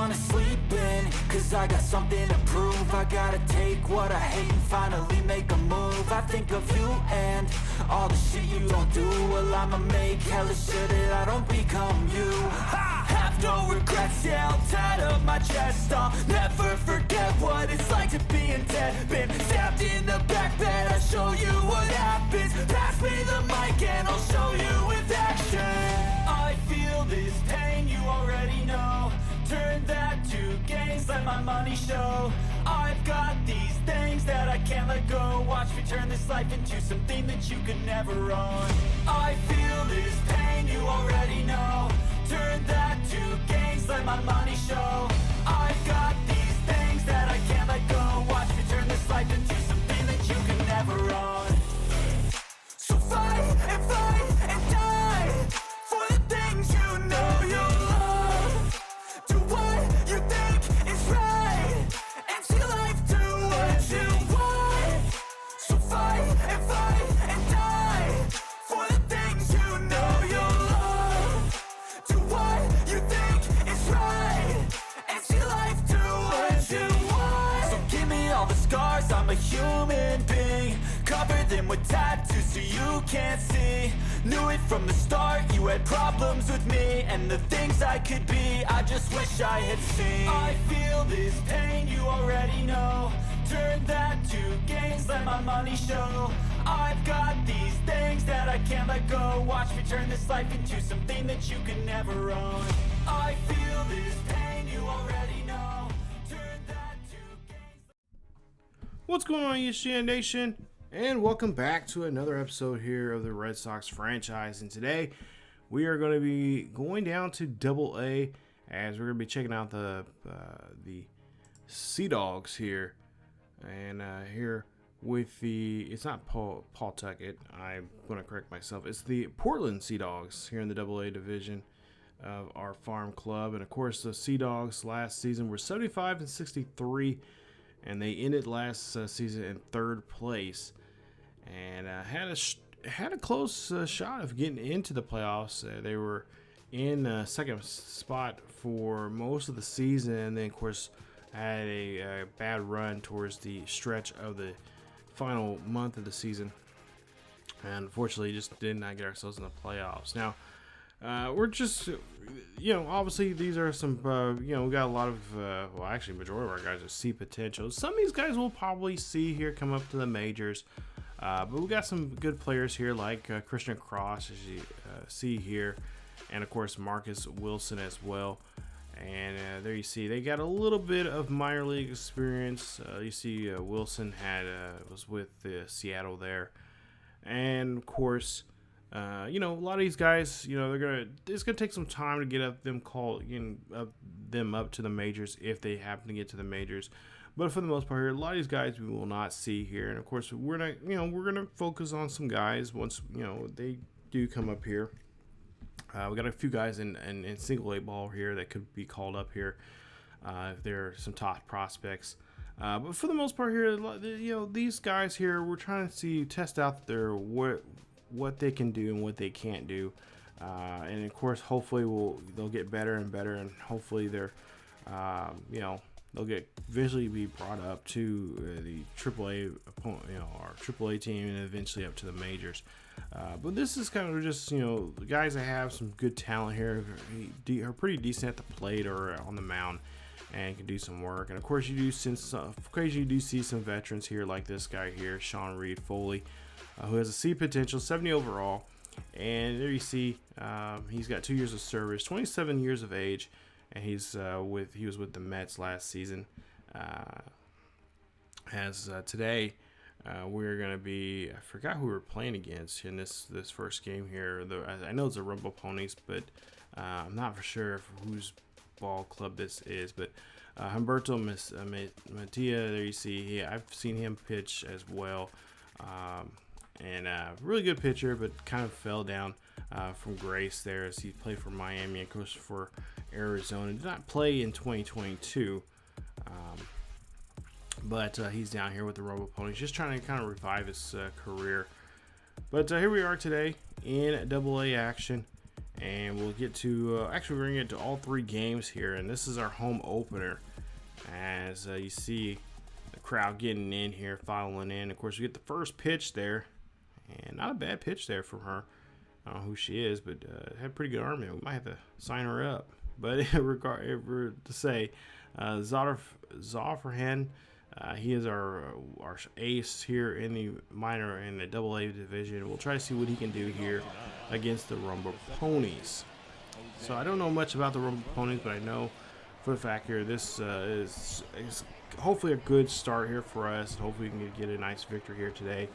wanna sleep in, cause I got something to prove. I gotta take what I hate and finally make a move. I think of you and all the shit you don't do. Well, I'ma make hella sure that I don't become you. I have no regrets, yeah, I'll tie up my chest. I'll never forget what it's like to be in debt. Been stabbed in the back bed, I'll show you what happens. Pass me the mic and I'll show you with action. I feel this pain, you already know. Turn that to gains, let my money show. I've got these things that I can't let go. Watch me turn this life into something that you could never own. I feel this pain, you already know. Turn that to gains, let my money show. I've got these things that I can't let go. Watch me turn this life into something that you could never own. So fight and die for the things you know you love. Do what you think is right and see life do what you want. So fight and die for the things you know you love. Do what you think is right and see life do what you want. So give me all the scars, I'm a human being. Cover them with tattoos so you can't see. Knew it from the start, you had problems with me and the things I could be, I just wish I had seen. I feel this pain, you already know. Turn that to gains, let my money show. I've got these things that I can't let go. Watch me turn this life into something that you could never own. I feel this pain, you already know. Turn that to gains. What's going on, ESGN Nation? And welcome back to another episode here of the Red Sox franchise. And today we are going to be going down to Double A as we're going to be checking out the Sea Dogs here. And here with it's not Pawtucket. I'm going to correct myself. It's the Portland Sea Dogs here in the Double A division of our farm club. And of course, the Sea Dogs last season were 75-63, and they ended last season in third place. And had a close shot of getting into the playoffs. They were in second spot for most of the season, and then of course had a bad run towards the stretch of the final month of the season, and unfortunately just did not get ourselves in the playoffs. Now we're just, obviously these are some, we got a lot of, well, actually majority of our guys see potential. Some of these guys will probably see here come up to the majors. But we got some good players here like Christian Koss, as you see here, and of course Marcus Wilson as well. And there you see they got a little bit of minor league experience. You see Wilson was with Seattle there, and of course, a lot of these guys, it's gonna take some time to get them up to the majors if they happen to get to the majors. But for the most part here, a lot of these guys we will not see here. And of course, we're not, we're going to focus on some guys once, they do come up here. We got a few guys in single A ball here that could be called up here if they're some top prospects. But for the most part here, these guys here, we're trying to test out what they can do and what they can't do. And of course, hopefully they'll get better and better, and hopefully they're, they'll get visually be brought up to the AAA opponent, our AAA team, and eventually up to the majors. But this is kind of just, the guys that have some good talent here are pretty decent at the plate or on the mound and can do some work. And of course, you do see some veterans here like this guy here, Sean Reed Foley, who has a C potential, 70 overall. And there you see he's got 2 years of service, 27 years of age. And he was with the Mets last season. Today, we're gonna be, I forgot who we were playing against in this first game here. I know it's the Rumble Ponies, but I'm not for sure whose ball club this is. But Humberto Mattia, there you see, I've seen him pitch as well, and really good pitcher, but kind of fell down from grace there as he played for Miami and of course for Arizona. Did not play in 2022, but he's down here with the Robo Ponies, just trying to kind of revive his career. But here we are today in Double A action, And we'll get to, actually we're gonna get to all 3 games here, and this is our home opener. As you see the crowd getting in here, filing in. Of course, we get the first pitch there, and not a bad pitch there from her. I don't know who she is, but had a pretty good arm there. We might have to sign her up. But to say, Zeferjahn, he is our ace here in the minor in the AA division. We'll try to see what he can do here against the Rumble Ponies. So I don't know much about the Rumble Ponies, but I know for the fact here this is hopefully a good start here for us. Hopefully we can get a nice victory here today.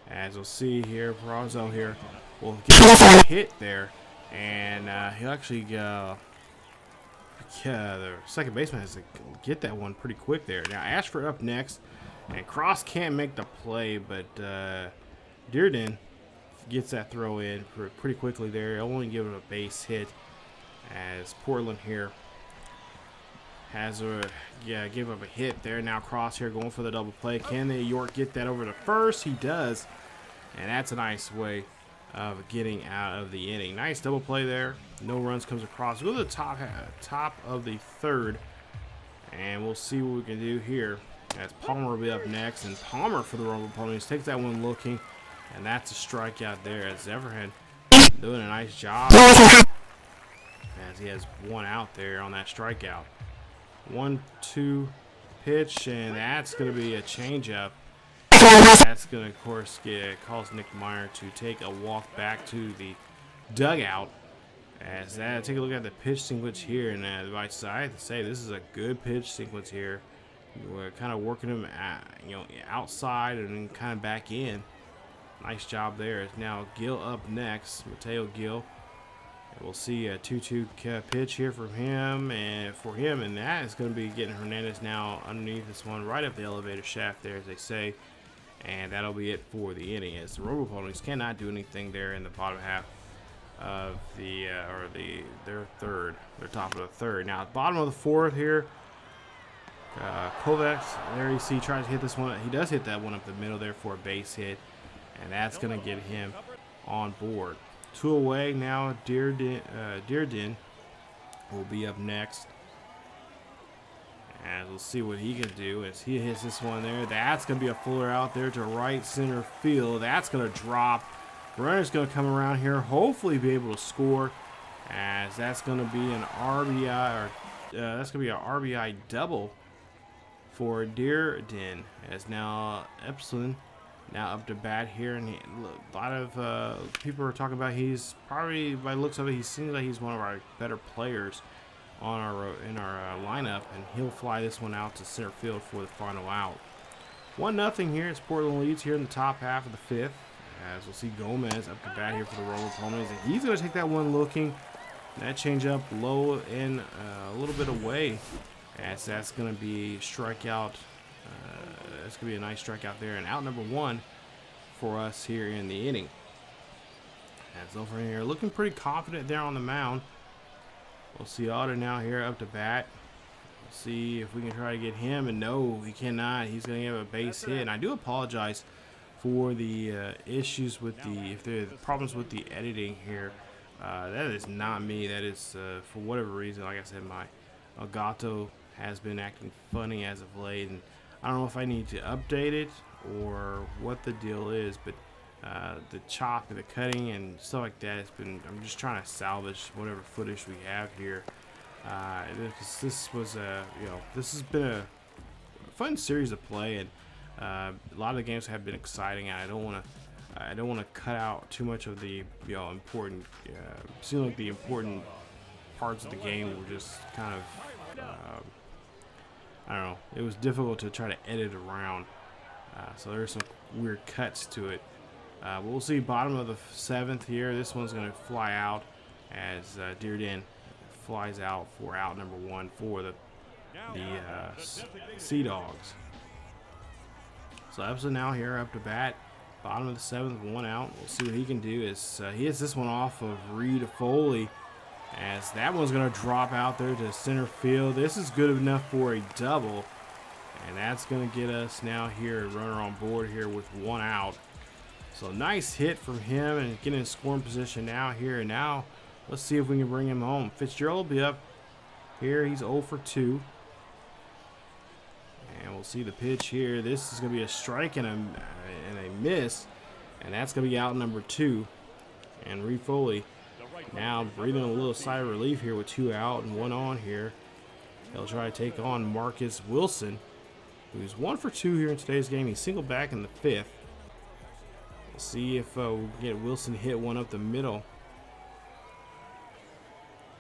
As we'll see here, Perazo here will get a hit there, and he'll actually the second baseman has to get that one pretty quick there. Now Ashford up next, and Cross can't make the play, but Dearden gets that throw in pretty quickly there. He'll only give it a base hit, as Portland here has give up a hit there. Now Cross here going for the double play. Can the York get that over to first? He does, and that's a nice way of getting out of the inning. Nice double play there. No runs comes across. Go to the top of the 3rd, and we'll see what we can do here. As Palmer will be up next, and Palmer for the Rumble Ponies takes that one looking, and that's a strikeout there. As Zeferjahn doing a nice job, as he has 1 out there on that strikeout. 1-2 pitch, and that's going to be a changeup. That's going to, of course, cause Nick Meyer to take a walk back to the dugout. As that, take a look at the pitch sequence here, and I have to say this is a good pitch sequence here. We're kind of working him, outside and then kind of back in. Nice job there. Now Gill up next, Mateo Gill. And we'll see a 2-2 pitch here from him, and that is going to be getting Hernandez now underneath this one, right up the elevator shaft there, as they say. And that'll be it for the inning, as the Rumble Ponies cannot do anything there in the bottom half of their top of the 3rd. Now, bottom of the 4th here, Kovacs, there you see, tries to hit this one. He does hit that one up the middle there for a base hit, and that's going to get him on board. 2 away now. Dearden will be up next. And we'll see what he can do as he hits this one there. That's going to be a fuller out there to right center field. That's going to drop. Runner's going to come around here, hopefully be able to score, as that's going to be an RBI, that's going to be an RBI double for Dearden. As now Epsilon now up to bat here, and a lot of people are talking about he's probably, by the looks of it, he seems like he's one of our better players on our lineup, and he'll fly this one out to center field for the final out. 1-0 here. It's Portland leads here in the top half of the 5th. As we'll see Gomez up to bat here for the Rumble Ponies, and he's going to take that one looking. That change up low and a little bit away, as that's going to be strikeout. That's going to be a nice strikeout there, and out number 1 for us here in the inning. As over here, looking pretty confident there on the mound. We'll see Otto now here up to bat. We'll see if we can try to get him, and no, he cannot. He's going to have a base hit, and I do apologize for the issues with if there are problems with the editing here. That is not me. That is for whatever reason. Like I said, my Elgato has been acting funny as of late, and I don't know if I need to update it or what the deal is, but the chop and the cutting and stuff like that has been, I'm just trying to salvage whatever footage we have here. This was this has been a fun series to play, and a lot of the games have been exciting, and I don't want to cut out too much of the important. Seemed like the important parts of the game were just kind of I don't know. It was difficult to try to edit around, so there's some weird cuts to it. But we'll see bottom of the 7th here. This one's going to fly out as Dearden flies out for out number 1 for the Sea Dogs. So Epson now here up to bat, bottom of the 7th, 1 out. We'll see what he can do. As he hits this one off of Reed Foley, as that one's going to drop out there to center field. This is good enough for a double, and that's going to get us now here a runner on board here with 1 out. So nice hit from him, and getting in scoring position now here. And now Let's see if we can bring him home. Fitzgerald will be up here. He's 0 for 2. And we'll see the pitch here. This is going to be a strike and a miss. And that's going to be out number 2. And Reed Foley now breathing a little sigh of relief here with 2 out and 1 on here. He'll try to take on Marcus Wilson, who's 1 for 2 here in today's game. He's singled back in the 5th. We'll see if we get Wilson hit one up the middle.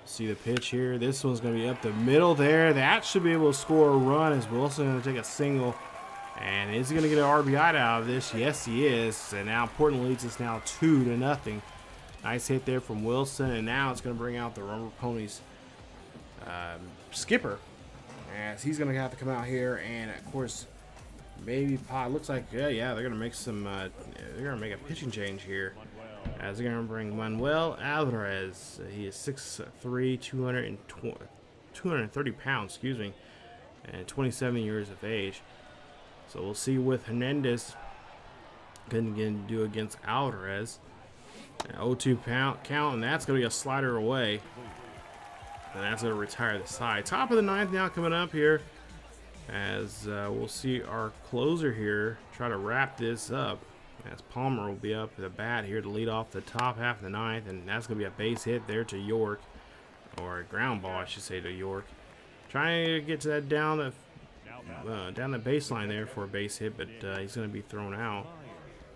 See the pitch here. This one's going to be up the middle there. That should be able to score a run as Wilson going to take a single. And is he going to get an RBI out of this? Yes, he is. And now Portland leads us now 2-0. Nice hit there from Wilson. And now it's going to bring out the Rumble Ponies skipper, as he's going to have to come out here. And, of course, maybe looks like, yeah, they're going to make some, they're going to make a pitching change here. As they're going to bring Manuel Alvarez. He is 6'3", 230 pounds, and 27 years of age. So we'll see what Hernandez can do against Alvarez. 0-2 count, and that's going to be a slider away. And that's going to retire the side. Top of the 9th now coming up here, as we'll see our closer here try to wrap this up. As Palmer will be up to the bat here to lead off the top half of the 9th, and that's going to be a base hit there to York, or a ground ball, I should say, to York. Trying to get to that down the baseline there for a base hit, but he's going to be thrown out,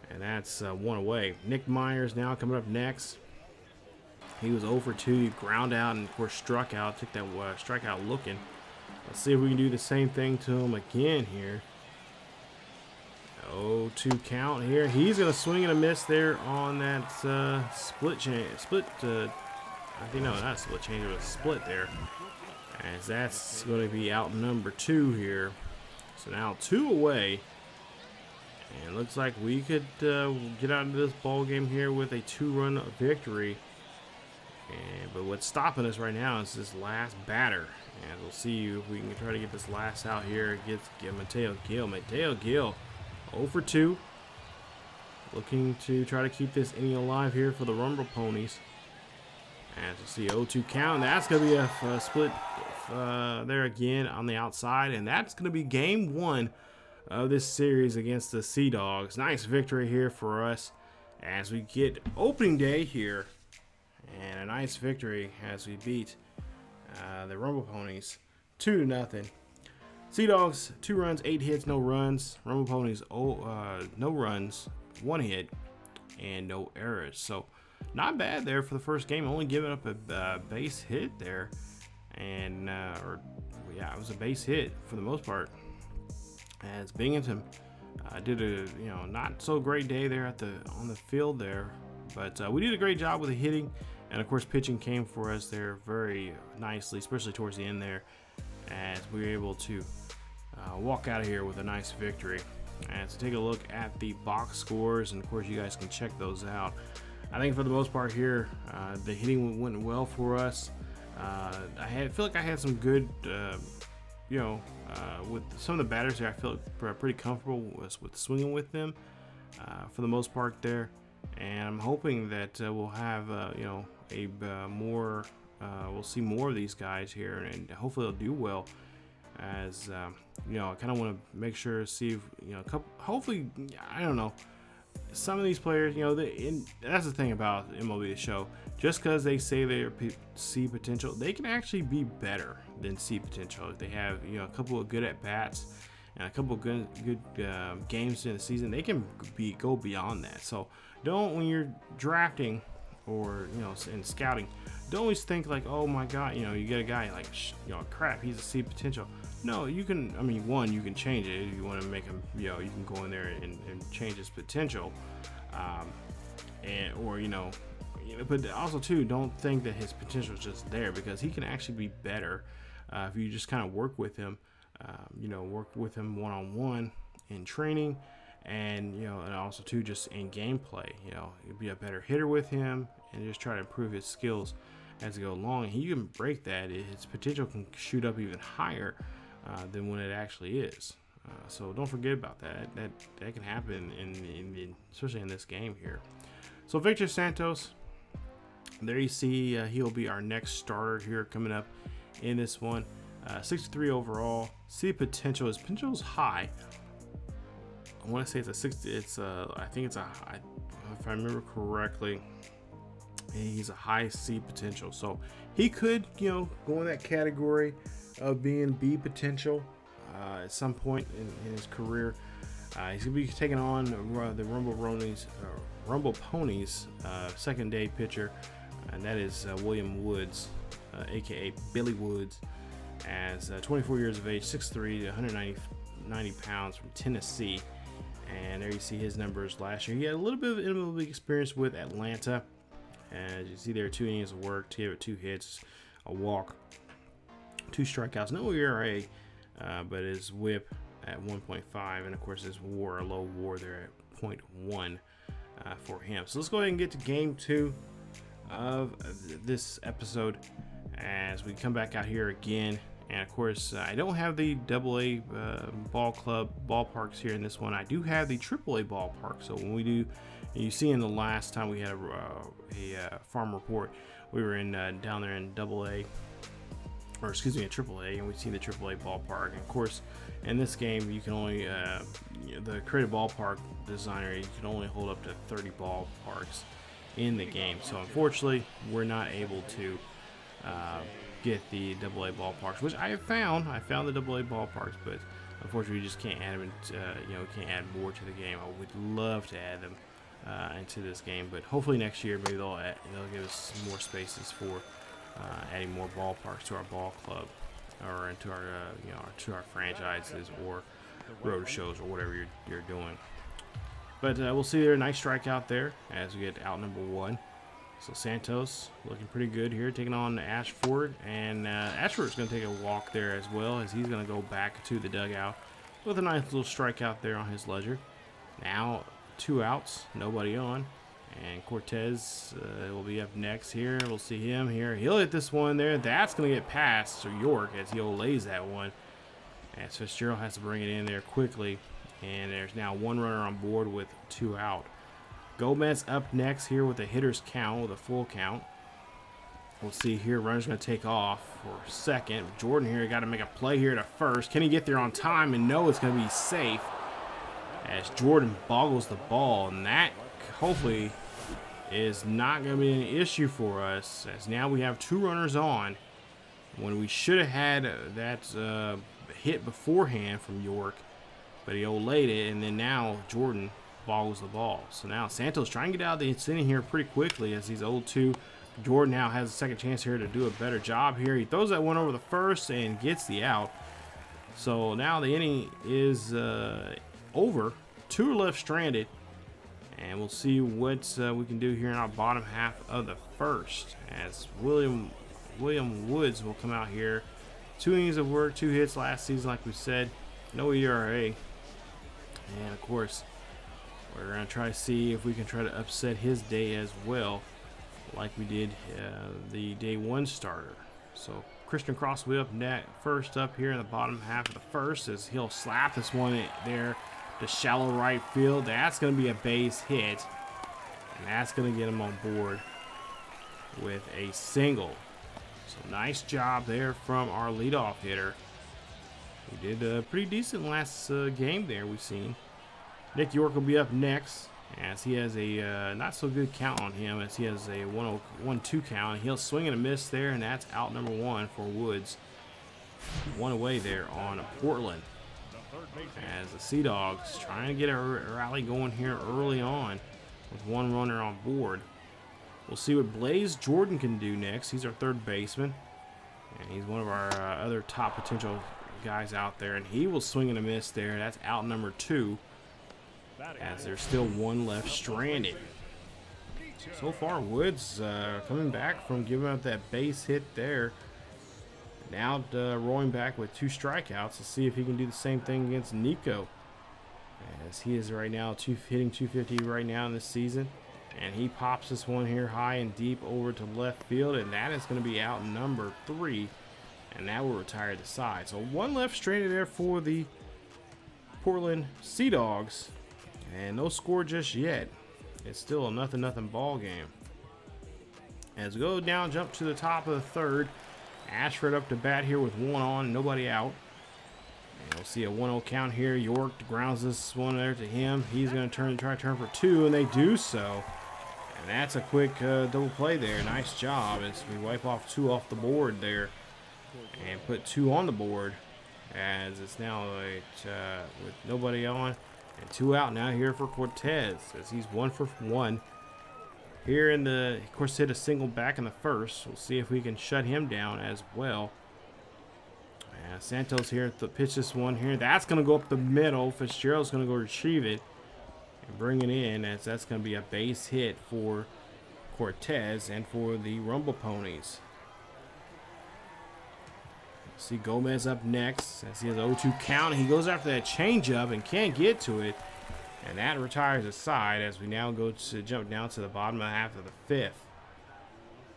and that's 1 away. Nick Myers now coming up next. He was 0 for 2, ground out, and of course struck out. Took that strikeout looking. Let's see if we can do the same thing to him again here. 0-2 count here. He's going to swing and a miss there on that split change. I think, no, not split change, it was split there. As that's going to be out number 2 here. So now 2 away. And looks like we could get out of this ball game here with a 2-run victory. But what's stopping us right now is this last batter. And we'll see if we can try to get this last out here against Mateo Gil. Mateo Gil, 0 for 2. Looking to try to keep this inning alive here for the Rumble Ponies. As you see, 0-2 count. And that's going to be a split there again on the outside. And that's going to be game 1 of this series against the Sea Dogs. Nice victory here for us as we get opening day here. And a nice victory as we beat the Rumble Ponies 2-0. Sea Dogs, 2 runs, 8 hits, no runs. Rumble Ponies, no runs, 1 hit, and no errors. So not bad there for the first game. Only giving up a base hit there, and it was a base hit for the most part. As Binghamton did a not so great day there on the field there, but we did a great job with the hitting, and of course pitching came for us there very nicely, especially towards the end there, as we were able to walk out of here with a nice victory. And to take a look at the box scores, and of course you guys can check those out. I think for the most part here, the hitting went well for us. I feel like I had some good, with some of the batters here, I feel pretty comfortable with swinging with them for the most part there. And I'm hoping that we'll have, we'll see more of these guys here, and hopefully they'll do well. As I kind of want to make sure, see if hopefully, I don't know, some of these players, that's the thing about MLB The Show. Just because they say they see potential, they can actually be better than see potential. If they have a couple of good at bats and a couple of good games in the season, they can go beyond that. So don't, when you're drafting or in scouting, don't always think like, oh my god, you get a guy like crap, he's a see potential. No, you can, you can change it if you want to make him, you can go in there and change his potential, but also too, don't think that his potential is just there, because he can actually be better if you just kind of work with him, work with him one-on-one in training, and and also too just in gameplay. You'll be a better hitter with him, and just try to improve his skills as you go along. And he can break that. His potential can shoot up even higher than when it actually is. So don't forget about that. That can happen in especially in this game here. So Victor Santos, There you see he'll be our next starter here coming up in this one. 63 overall. See potential. His potential is high. I want to say it's a 60. I think it's if I remember correctly, he's a high C potential. So he could, go in that category of being B potential at some point in his career. He's gonna be taking on the Rumble Ponies second day pitcher, and that is William Woods, aka Billy Woods, as 24 years of age, 6'3", 190 pounds, from Tennessee. And there you see his numbers last year. He had a little bit of MLB experience with Atlanta. As you see there, 2 innings of work, 2 hits, a walk, 2 strikeouts, no ERA, but his WHIP at 1.5, and of course his WAR, a low WAR there at 0.1 for him. So let's go ahead and get to game 2 of this episode as we come back out here again. And of course, I don't have the AA ball club ballparks here in this one. I do have the AAA ballpark. So when we do, you see in the last time we had a farm report, we were in down there in AA, or excuse me, a AAA, and we've seen the AAA ballpark. And of course, in this game, you can only the creative ballpark designer, you can only hold up to 30 ballparks in the game. So unfortunately, we're not able to get the AA ballparks, which I found the AA ballparks, but unfortunately we just can't add them. We can't add more to the game. I would love to add them into this game, but hopefully next year maybe they'll give us more spaces for adding more ballparks to our ball club, or into our to our franchises or road shows or whatever you're doing. But we'll see there. Nice strikeout there as we get out number 1. So Santos looking pretty good here, taking on Ashford, and Ashford's going to take a walk there as well, as he's going to go back to the dugout with a nice little strikeout there on his ledger. Now 2 outs, nobody on, and Cortez will be up next here. We'll see him here. He'll hit this one there. That's going to get past to York as he lays that one. As Fitzgerald has to bring it in there quickly, and there's now 1 runner on board with 2 out. Gomez up next here with a hitter's count, with a full count. We'll see here. Runner's going to take off for second. Jordan here got to make a play here to first. Can he get there on time? And no, it's going to be safe as Jordan boggles the ball. And that hopefully is not going to be an issue for us, as now we have 2 runners on when we should have had that hit beforehand from York. But he olayed it, and then now Jordan boggles the ball. So now Santos trying to get out of the inning here pretty quickly as he's 0-2. Jordan now has a second chance here to do a better job here. He throws that one over the first and gets the out. So now the inning is over. 2 are left stranded, and we'll see what we can do here in our bottom half of the first, as William Woods will come out here. 2 innings of work, 2 hits last season, like we said, no ERA, and of course we're going to try to see if we can try to upset his day as well, like we did the day 1 starter. So Christian Koss will be up first up here in the bottom half of the first, as he'll slap this one there to shallow right field. That's going to be a base hit, and that's going to get him on board with a single. So nice job there from our leadoff hitter. He did pretty decent last game there we've seen. Nick York will be up next, as he has a not so good count on him, as he has a 1-2 count. He'll swing and a miss there, and that's out number 1 for Woods. 1 away there on Portland, as the Sea Dogs trying to get a rally going here early on with 1 runner on board. We'll see what Blaze Jordan can do next. He's our 3rd baseman, and he's one of our other top potential guys out there, and he will swing and a miss there. That's out number 2, as there's still 1 left stranded. So far, Woods coming back from giving up that base hit there. Now rolling back with 2 strikeouts to see if he can do the same thing against Nico, as he is right now hitting 250 right now in this season. And he pops this one here high and deep over to left field, and that is going to be out number 3, and that will retire the side. So 1 left stranded there for the Portland Sea Dogs, and no score just yet. It's still a 0-0 ball game. As we go down, jump to the top of the third. Ashford up to bat here with one on, nobody out. And we'll see a 1-0 count here. York grounds this one there to him. He's going to try to turn for two, and they do so. And that's a quick double play there. Nice job as we wipe off two off the board there and put two on the board. As it's now with nobody on and two out now here for Cortez as he's 1 for 1. Here in the, of course, hit a single back in the first. We'll see if we can shut him down as well. Santos here to pitch this one here. That's going to go up the middle. Fitzgerald's going to go retrieve it and bring it in as that's going to be a base hit for Cortez and for the Rumble Ponies. See Gomez up next as he has an 0-2 count. He goes after that changeup and can't get to it. And that retires aside as we now go to jump down to the bottom of the half of the fifth.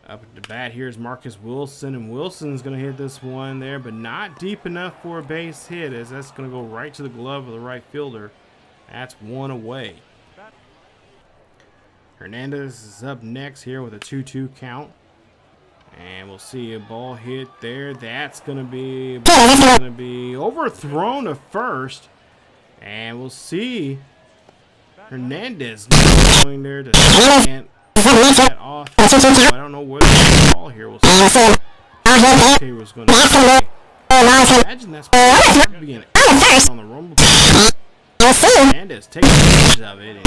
Up at the bat here is Marcus Wilson, and Wilson's going to hit this one there, but not deep enough for a base hit as that's going to go right to the glove of the right fielder. That's one away. Hernandez is up next here with a 2-2 count. And we'll see a ball hit there. That's going to be overthrown to first. And we'll see Hernandez going there to second. That off. I don't know what the ball here. We'll see. Okay, was going to imagine that's going to be an out on the rumble. Hernandez takes advantage of it.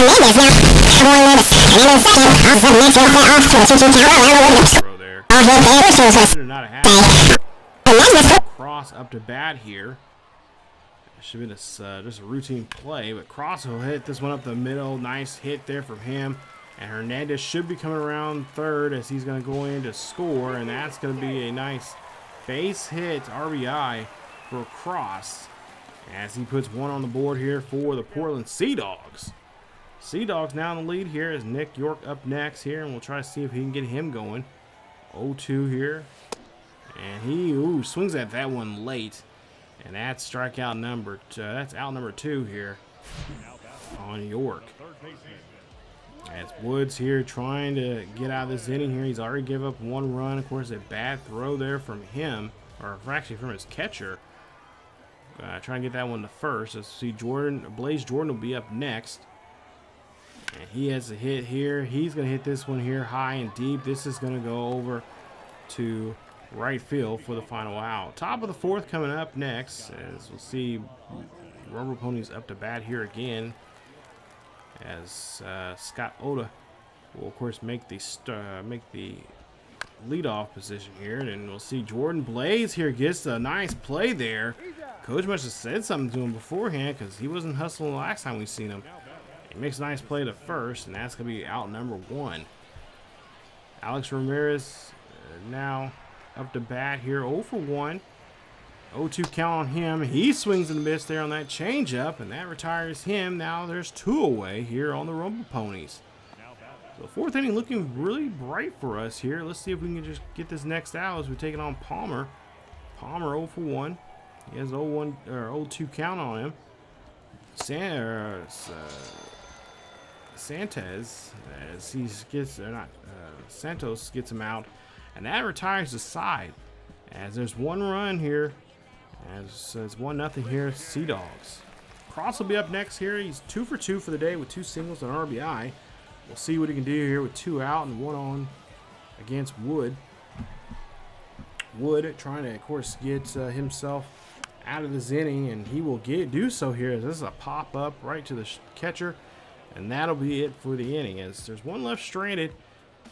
Throw there. Not a half. Cross up to bat here. Should be this just a routine play, but Cross will hit this one up the middle. Nice hit there from him. And Hernandez should be coming around third as he's going to go in to score, and that's going to be a nice base hit RBI for Cross as he puts one on the board here for the Portland Sea Dogs. Sea Dogs now in the lead here as Nick York up next here, and we'll try to see if he can get him going. 0-2 here, and he swings at that one late, and that's strikeout number that's out number 2 here on York. As Woods here trying to get out of this inning here. He's already given up one run. Of course, a bad throw there from him, or actually from his catcher. Trying to get that one to first. Let's see, Blaze Jordan will be up next. And he has a hit here. He's going to hit this one here high and deep. This is going to go over to right field for the final out. Top of the fourth coming up next. As we'll see Rumble Ponies up to bat here again. As Scott Oda will, of course, make the leadoff position here. And we'll see Jordan Blaze here gets a nice play there. Coach must have said something to him beforehand because he wasn't hustling the last time we seen him. He makes a nice play to first, and that's going to be out number 1. Alex Ramirez now up to bat here, 0 for 1. 0-2 count on him. He swings and misses there on that changeup, and that retires him. Now there's 2 away here on the Rumble Ponies. So fourth inning looking really bright for us here. Let's see if we can just get this next out as we take it on Palmer. Palmer 0 for 1. He has 0-2 count on him. Santos as he gets Santos gets him out, and that retires the side. As there's 1 run here. As it's 1-0 here, Sea Dogs. Cross will be up next here. He's 2 for 2 for the day with 2 singles and RBI. We'll see what he can do here with 2 out and 1 on against Wood. Wood trying to, of course, get himself out of this inning, and he will do so here. This is a pop up right to the catcher, and that'll be it for the inning. As there's 1 left stranded,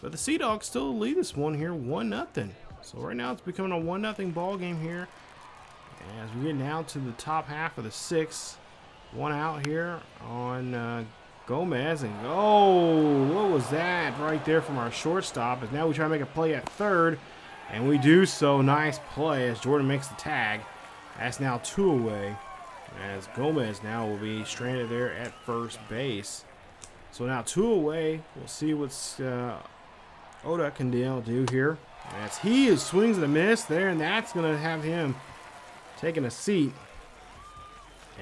but the Sea Dogs still lead this one here, 1-0. So right now it's becoming a 1-0 ball game here. As we get now to the top half of the 6th, 1 out here on Gomez, and what was that right there from our shortstop? As now we try to make a play at third, and we do so. Nice play as Jordan makes the tag. That's now 2 away, as Gomez now will be stranded there at first base. So now 2 away. We'll see what's Oda can do here. As he swings and a miss there, and that's going to have him taking a seat.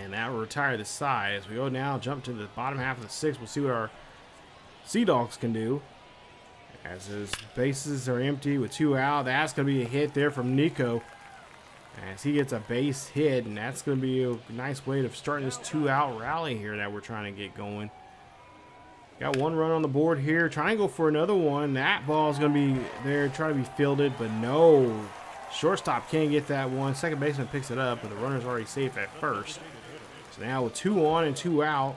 And that will retire the side. As we go now, jump to the bottom half of the 6th. We'll see what our Sea Dogs can do. As his bases are empty with 2 out. That's going to be a hit there from Nico. As he gets a base hit, and that's going to be a nice way of starting this 2-out rally here that we're trying to get going. Got 1 run on the board here. Trying to go for another one. That ball's going to be there, trying to be fielded, but no. Shortstop can't get that one. Second baseman picks it up, but the runner's already safe at first. So now with 2 on and 2 out,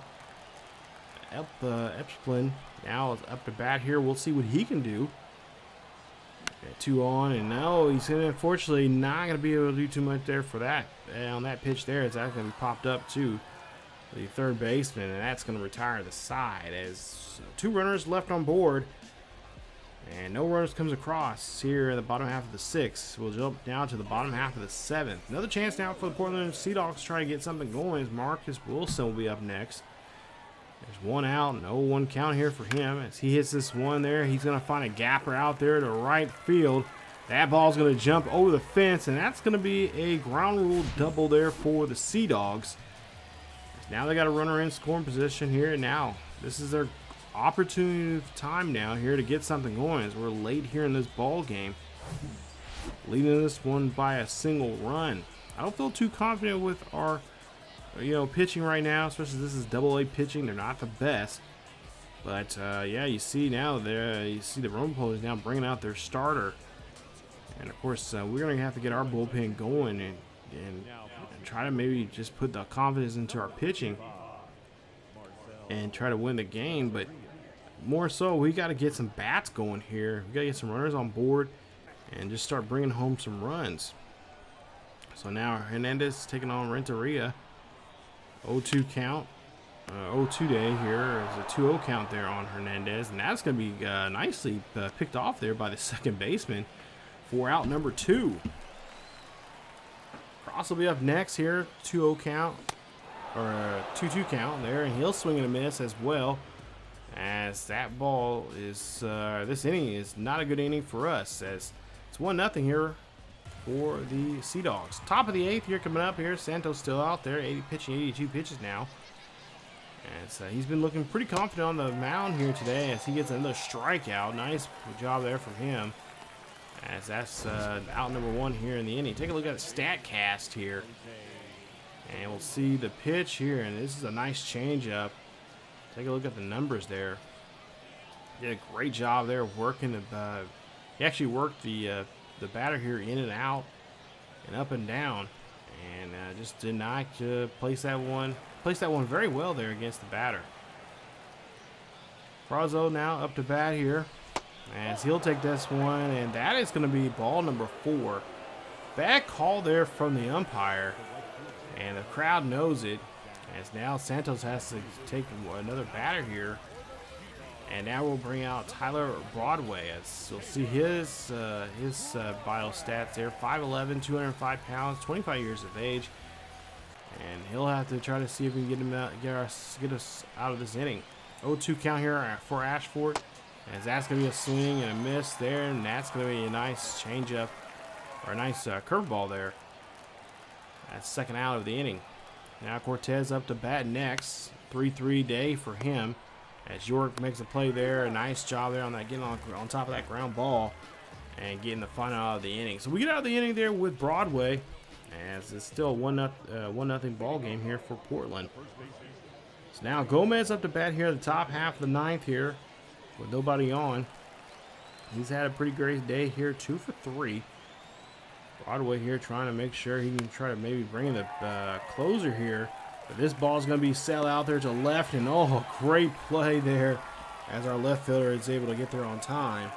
Epsplin now is up to bat here. We'll see what he can do. Got 2 on, and no, he's unfortunately not going to be able to do too much there for that. On that pitch there, it's actually going to be popped up to the third baseman, and that's going to retire the side. As 2 runners left on board, and no runners comes across here in the bottom half of the 6th. We'll jump down to the bottom half of the 7th. Another chance now for the Portland Sea Dogs to try to get something going, as Marcus Wilson will be up next. There's 1 out, no 1 count here for him. As he hits this one there, he's going to find a gapper out there to right field. That ball's going to jump over the fence, and that's going to be a ground rule double there for the Sea Dogs. Now they got a runner in scoring position here. Now this is their opportunity time now here to get something going, as we're late here in this ball game, leading this one by a single run. I don't feel too confident with our pitching right now, especially this is Double-A pitching. They're not the best, but yeah, you see now there, you see the Romo is now bringing out their starter, and of course we're gonna have to get our bullpen going and try to maybe just put the confidence into our pitching and try to win the game. But more so, we got to get some bats going here. We got to get some runners on board and just start bringing home some runs. So now Hernandez taking on Renteria. 0-2 count. 0-2 day here. There's a 2-0 count there on Hernandez, and that's going to be nicely picked off there by the second baseman for out number 2. Cross will be up next here. 2-0 count, or a 2-2 count there, and he'll swing and a miss as well. As that ball is, this inning is not a good inning for us, as it's 1-0 here for the Sea Dogs. Top of the 8th here coming up here. Santos still out there, pitching 82 pitches now. And so he's been looking pretty confident on the mound here today as he gets another strikeout. Nice job there from him, as that's out number 1 here in the inning. Take a look at the stat cast here, and we'll see the pitch here, and this is a nice changeup. Take a look at the numbers there. Did a great job there working the. He actually worked the batter here in and out and up and down, and just did not place that one very well there against the batter. Prazo now up to bat here, as he'll take this one, and that is going to be ball number 4. Bad call there from the umpire, and the crowd knows it, as now Santos has to take another batter here. And now we'll bring out Tyler Broadway, as you'll see his vital stats there. 5'11", 205 pounds, 25 years of age, and he'll have to try to see if we can get him out, get us out of this inning. 0-2 count here for Ashford, as that's going to be a swing and a miss there, and that's going to be a nice changeup, or a nice curveball there. That's second out of the inning. Now Cortez up to bat next. 3-3 day for him, as York makes a play there. A nice job there on that, getting on top of that ground ball and getting the final out of the inning. So we get out of the inning there with Broadway, as it's still a 1-0 ball game here for Portland. So now Gomez up to bat here at the top half of the 9th here with nobody on. He's had a pretty great day here, 2 for 3. Broadway here trying to make sure he can try to maybe bring in the closer here. But this ball is going to be sailed out there to left, and oh, great play there as our left fielder is able to get there on time.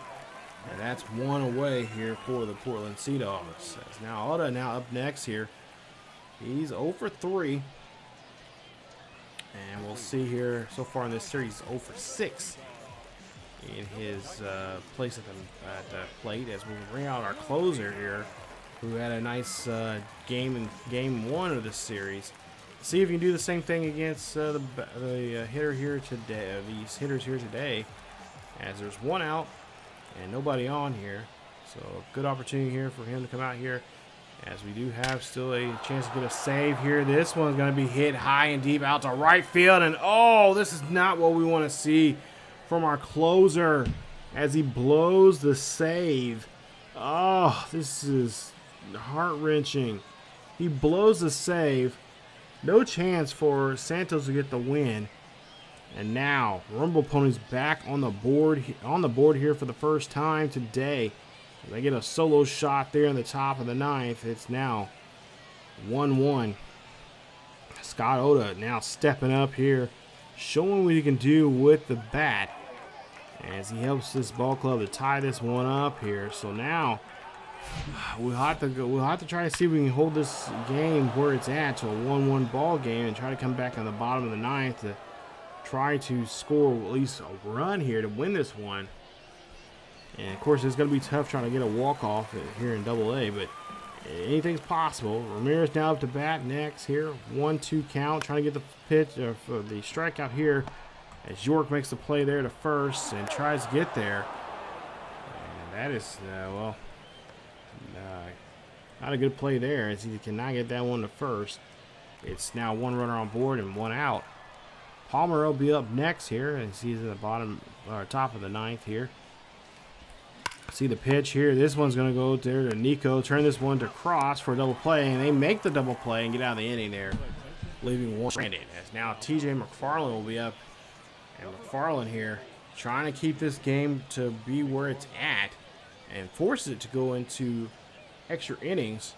And that's 1 away here for the Portland Sea Dogs. As now Oda now up next here. He's 0 for 3. And we'll see here, so far in this series, 0 for 6 in his place at the plate, as we bring out our closer here, who had a nice game in game 1 of this series. See if you can do the same thing against the hitter here today. These hitters here today, as there's 1 out and nobody on here. So good opportunity here for him to come out here, as we do have still a chance to get a save here. This one's going to be hit high and deep out to right field, and oh, this is not what we want to see from our closer. as he blows the save. Oh, this is heart-wrenching. He blows the save. No chance for Santos to get the win. And now, Rumble Ponies back on the board here for the first time today. They get a solo shot there in the top of the ninth. It's now 1-1. Scott Oda now stepping up here, showing what he can do with the bat as he helps this ball club to tie this one up here. So now we'll have to try to see if we can hold this game where it's at to a 1-1 ball game and try to come back on the bottom of the ninth to try to score at least a run here to win this one. And of course, it's going to be tough trying to get a walk-off here in Double-A, but anything's possible. Ramirez now up to bat next here. 1-2 count, trying to get the pitch for the strikeout here as York makes the play there to first and tries to get there. And that is, not a good play there as he cannot get that one to first. It's now one runner on board and one out. Palmer will be up next here as he's in the bottom or top of the ninth here. See the pitch here. This one's going to go there to Nico. Turn this one to Cross for a double play, and they make the double play and get out of the inning there, leaving one stranded. As now TJ McFarland will be up, and McFarland here trying to keep this game to be where it's at and force it to go into extra innings.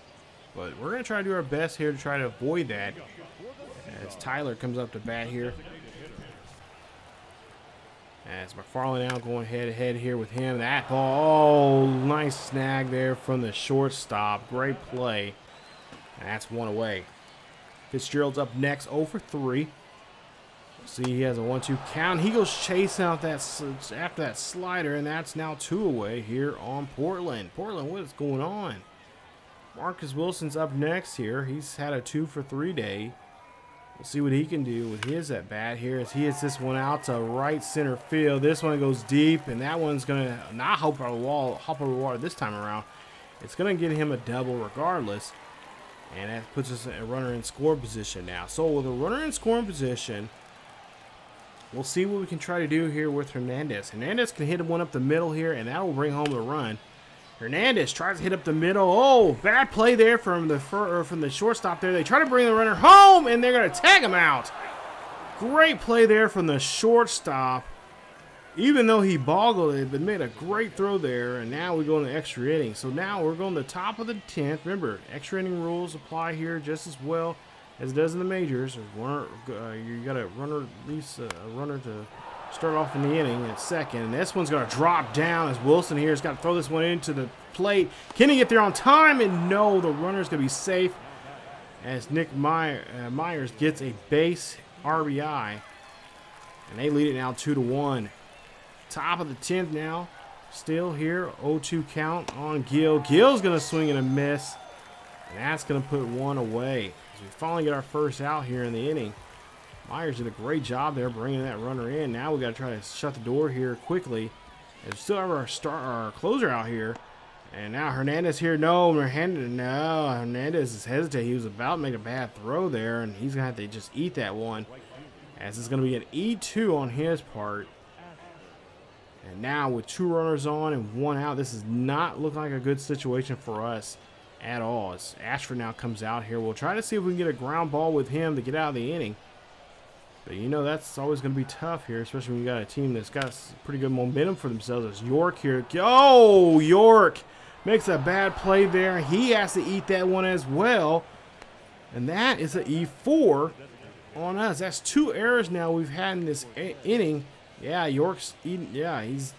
But we're going to try to do our best here to try to avoid that as Tyler comes up to bat here. As McFarland now going head-to-head here with him. That ball, oh, nice snag there from the shortstop. Great play. And that's one away. Fitzgerald's up next, 0 for 3. See, he has a 1-2 count. He goes chasing out that after that slider, and that's now 2 away here on Portland. Portland, what is going on? Marcus Wilson's up next here. He's had a 2 for 3 day. We'll see what he can do with his at bat here as he hits this one out to right center field. This one goes deep, and that one's going to not hop over the water this time around. It's going to get him a double regardless, and that puts us a runner in score position now. So with a runner in scoring position, we'll see what we can try to do here with Hernandez. Hernandez can hit one up the middle here, and that will bring home the run. Hernandez tries to hit up the middle. Oh, bad play there from the shortstop there. They try to bring the runner home, and they're going to tag him out. Great play there from the shortstop. Even though he boggled it, but made a great throw there, and now we go into extra inning. So now we're going to the top of the 10th. Remember, extra inning rules apply here just as well as it does in the majors. You got a runner, at least a runner to start off in the inning at second, and this one's going to drop down as Wilson here has got to throw this one into the plate. Can he get there on time? And no, the runner's going to be safe as Nick Myers gets a base RBI, and they lead it now 2-1. Top of the 10th now, still here, 0-2 count on Gill. Gill's going to swing and a miss, and that's going to put one away as we finally get our first out here in the inning. Myers did a great job there bringing that runner in. Now we got to try to shut the door here quickly. And we still have our closer out here. And now Hernandez here. Hernandez is hesitating. He was about to make a bad throw there, and he's going to have to just eat that one, as it's going to be an E2 on his part. And now with 2 runners on and 1 out, this does not look like a good situation for us at all. As Ashford now comes out here. We'll try to see if we can get a ground ball with him to get out of the inning. But you know that's always going to be tough here, especially when you got a team that's got pretty good momentum for themselves. As York here. Oh, York makes a bad play there. He has to eat that one as well. And that is an E4 on us. That's 2 errors now we've had in this inning. Yeah, York's eating. Yeah, he's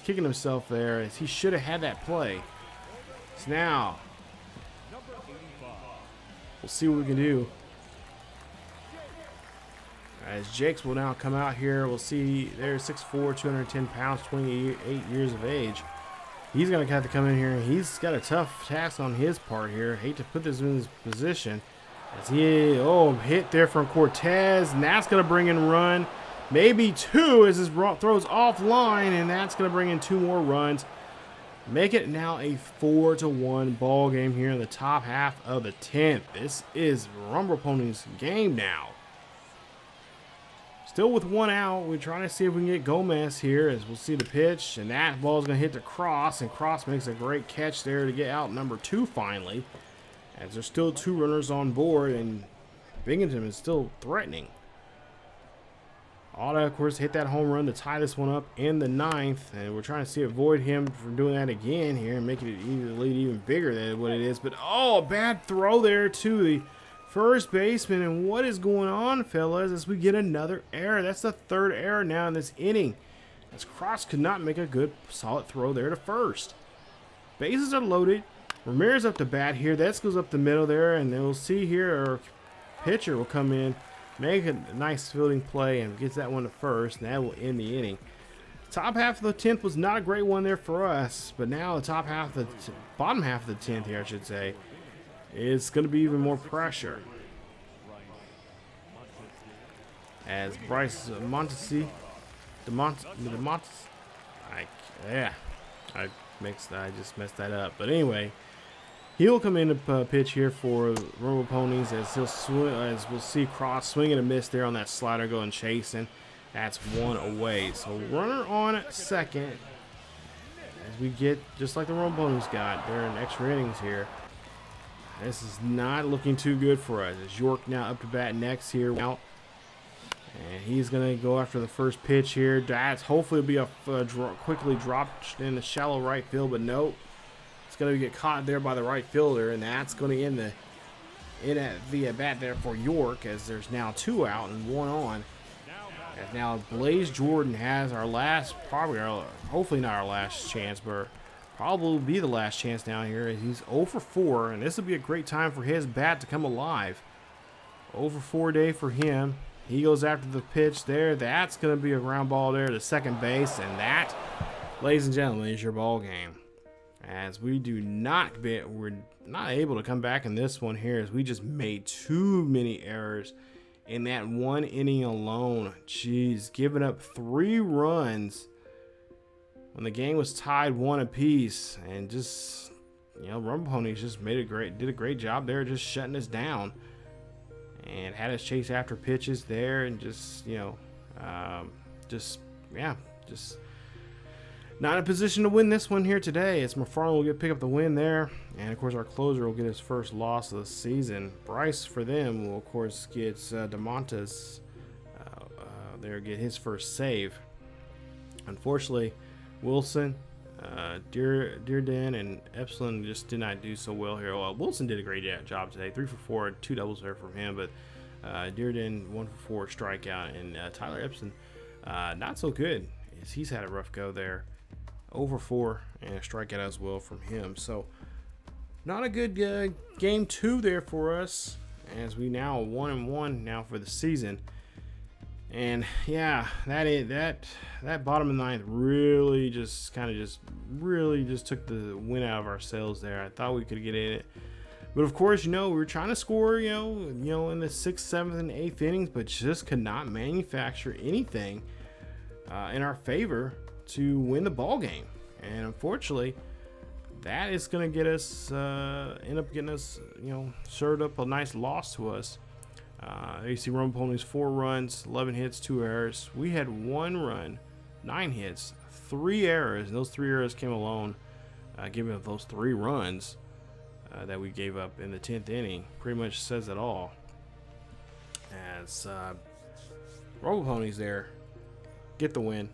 kicking himself there as he should have had that play. So now we'll see what we can do. As Jakes will now come out here, we'll see there's 6'4", 210 pounds, 28 years of age. He's going to have to come in here, and he's got a tough task on his part here. Hate to put this in his position. As he, hit there from Cortez, and that's going to bring in run. Maybe 2 as his throws offline, and that's going to bring in 2 more runs. Make it now a 4-1 ball game here in the top half of the 10th. This is Rumble Ponies game now. Still with one out, we're trying to see if we can get Gomez here as we'll see the pitch, and that ball is going to hit the Cross, and Cross makes a great catch there to get out number 2 finally, as there's still 2 runners on board, and Binghamton is still threatening. Otta, of course, hit that home run to tie this one up in the 9th, and we're trying to see avoid him from doing that again here and making the lead even bigger than what it is. But, oh, a bad throw there to the first baseman, and what is going on, fellas, as we get another error. That's the 3rd error now in this inning, as Cross could not make a good, solid throw there to first. Bases are loaded. Ramirez up to bat here. That goes up the middle there, and then we'll see here our pitcher will come in, make a nice fielding play, and gets that one to first, and that will end the inning. Top half of the 10th was not a great one there for us, but now the top half of the bottom half of the 10th here, I should say, is going to be even more pressure. As Bryce Montesi, I just messed that up. But anyway, he'll come in to pitch here for Robo Ponies as he'll swing, as we'll see Cross swing and a miss there on that slider going chasing. That's 1 away. So runner on second as we get just like the Robo Ponies got. They're in extra innings here. This is not looking too good for us. As York now up to bat next here out. And he's going to go after the first pitch here. That's hopefully will be a quickly dropped in the shallow right field, but nope. It's going to get caught there by the right fielder, and that's going to end the at bat there for York, as there's now 2 out and 1 on. And now Blaze Jordan has our last, hopefully not our last chance, but probably will be the last chance down here. He's 0 for 4, and this will be a great time for his bat to come alive. 0 for 4 day for him. He goes after the pitch there. That's going to be a ground ball there to second base, and that, ladies and gentlemen, is your ball game. As we're not able to come back in this one here, as we just made too many errors in that 1 inning alone. Jeez, giving up 3 runs when the game was tied 1 apiece, and just, you know, Rumble Ponies just did a great job there, just shutting us down. And had us chase after pitches there, and just, you know, just not in a position to win this one here today. It's McFarland will pick up the win there, and of course our closer will get his first loss of the season. Bryce for them will of course get DeMontes there, get his first save. Unfortunately, Wilson, Dearden, and Epsilon just did not do so well here. Well, Wilson did a great job today. 3 for 4, 2 doubles there from him, but Dearden 1 for 4 strikeout, and Tyler Epsilon not so good. He's had a rough go there. 0 for 4 and a strikeout as well from him. So not a good game 2 there for us, as we now 1-1 now for the season. And yeah, that bottom of the 9th really just took the win out of our sails there. I thought we could get in it, but of course, you know, we were trying to score, you know, in the 6th, 7th, and 8th innings, but just could not manufacture anything in our favor to win the ball game. And unfortunately, that is going to get us end up getting us, you know, served up a nice loss to us. AC Rome Ponies 4 runs, 11 hits, 2 errors. We had 1 run, 9 hits, 3 errors, and those 3 errors came alone, giving up those 3 runs that we gave up in the 10th inning. Pretty much says it all. As Robo Ponies there get the win.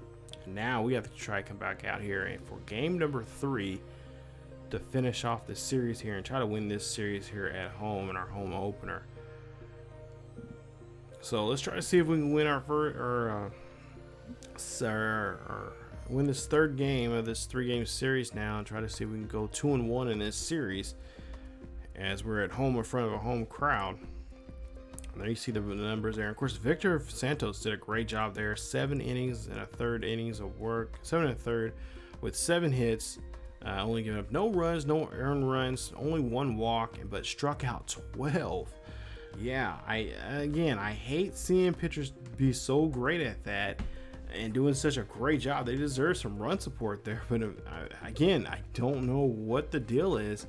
And now we have to try to come back out here and for game number 3 to finish off this series here and try to win this series here at home in our home opener. So let's try to see if we can win our first, or win this 3rd game of this 3-game series now, and try to see if we can go 2-1 in this series, as we're at home in front of a home crowd. And there you see the numbers there. And of course, Victor Santos did a great job there. 7 innings and a 3rd innings of work. 7 and a 3rd with 7 hits. Only giving up no runs, no earned runs, only 1 walk, but struck out 12. Yeah, I hate seeing pitchers be so great at that and doing such a great job. They deserve some run support there, but again, I don't know what the deal is.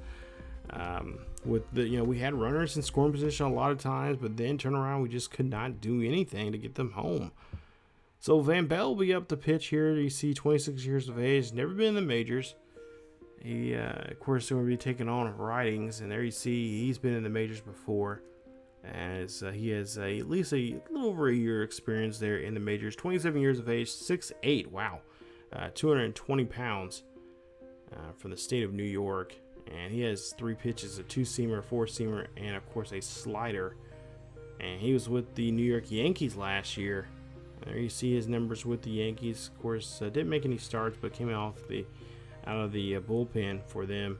With the, you know, we had runners in scoring position a lot of times, but then turn around, we just could not do anything to get them home. So Belle will be up to pitch here. You see 26 years of age, never been in the majors. He, of course, going to be taking on writings, and there you see he's been in the majors before, as he has at least a little over a year experience there in the majors. 27 years of age, 6'8", wow, 220 pounds from the state of New York, and he has 3 pitches, a 2-seamer, a 4-seamer, and of course a slider. And he was with the New York Yankees last year. There you see his numbers with the Yankees. Of course, didn't make any starts, but came out of the bullpen for them,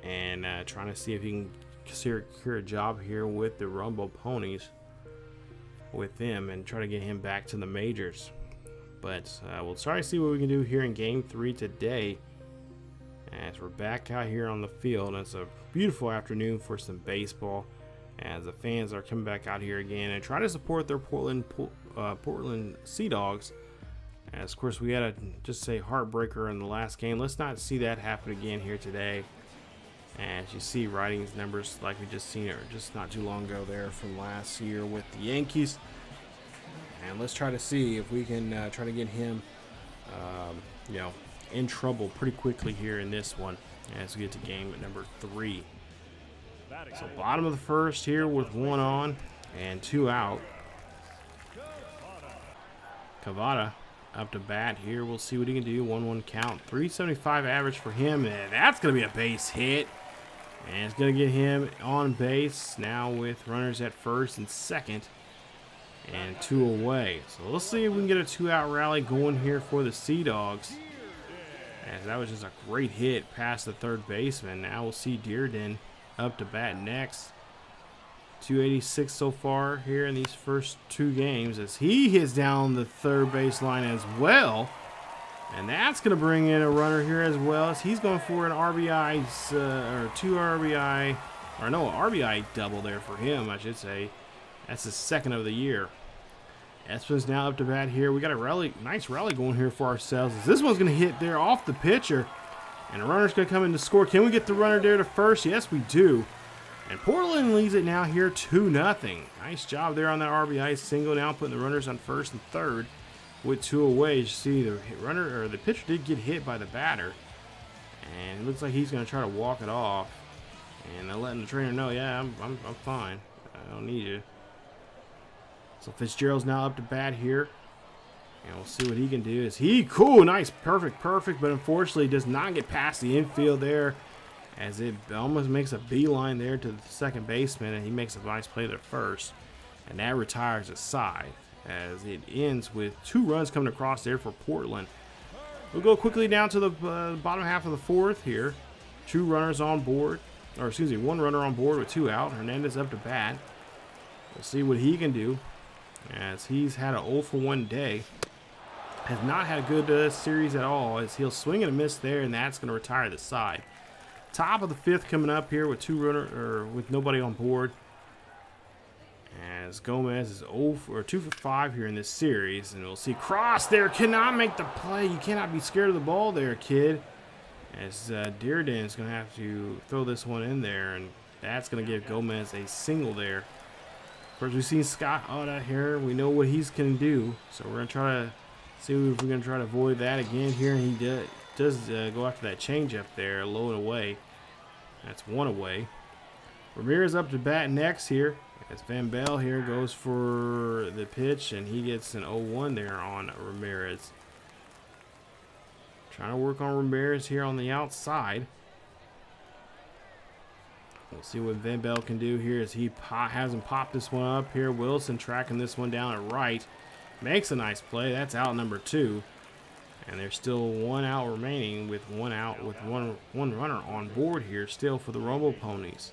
and trying to see if he can secure a job here with the Rumble Ponies with them and try to get him back to the majors. But we'll try to see what we can do here in Game 3 today, as we're back out here on the field. And it's a beautiful afternoon for some baseball, as the fans are coming back out here again and try to support their Portland Sea Dogs. As of course we had just a heartbreaker in the last game. Let's not see that happen again here today. As you see, writings numbers like we just seen it just not too long ago there from last year with the Yankees. And let's try to see if we can try to get him, in trouble pretty quickly here in this one as we get to game number 3. So bottom of the first here with 1 on and 2 out. Cavada up to bat here. We'll see what he can do. 1-1 count. 375 average for him, and that's going to be a base hit. And it's going to get him on base now with runners at first and second and 2 away. So let's see if we can get a 2-out rally going here for the Sea Dogs. And that was just a great hit past the third baseman. Now we'll see Dearden up to bat next. 286 so far here in these first 2 games, as he hits down the third baseline as well. And that's going to bring in a runner here as well, as he's going for an RBI, RBI double there for him, I should say. That's his 2nd of the year. Espin's now up to bat here. We got a nice rally going here for ourselves. As this one's going to hit there off the pitcher, and the runner's going to come in to score. Can we get the runner there to first? Yes, we do. And Portland leads it now here 2-0. Nice job there on that RBI single. Now putting the runners on first and third with 2 away. You see the pitcher did get hit by the batter, and it looks like he's going to try to walk it off. And they're letting the trainer know, yeah, I'm fine. I don't need you. So Fitzgerald's now up to bat here, and we'll see what he can do. Nice, perfect, but unfortunately does not get past the infield there, as it almost makes a beeline there to the second baseman, and he makes a nice play to first, and that retires a side, as it ends with 2 runs coming across there for Portland. We'll go quickly down to the bottom half of the 4th here. 2 runners on board, 1 runner on board with 2 out. Hernandez up to bat. We'll see what he can do, as he's had an 0-for-1 day. Has not had a good series at all, as he'll swing and a miss there, and that's going to retire the side. Top of the 5th coming up here with with nobody on board, as Gomez is 2 for 5 here in this series. And we'll see Cross there, cannot make the play. You cannot be scared of the ball there, kid, as Dearden is going to have to throw this one in there, and that's going to give Gomez a single there. Of course, we've seen Scott Oda here. We know what he's going to do, so we're going to try to see if we're going to try to avoid that again here. And he does go after that changeup there, low and away. That's 1 away. Ramirez up to bat next here, as Belle here goes for the pitch, and he gets an 0-1 there on Ramirez. Trying to work on Ramirez here on the outside. We'll see what Belle can do here, as he has him pop this one up here. Wilson tracking this one down at right. Makes a nice play. That's out number 2. And there's still 1 out remaining, with 1 out with one runner on board here still for the Rumble Ponies.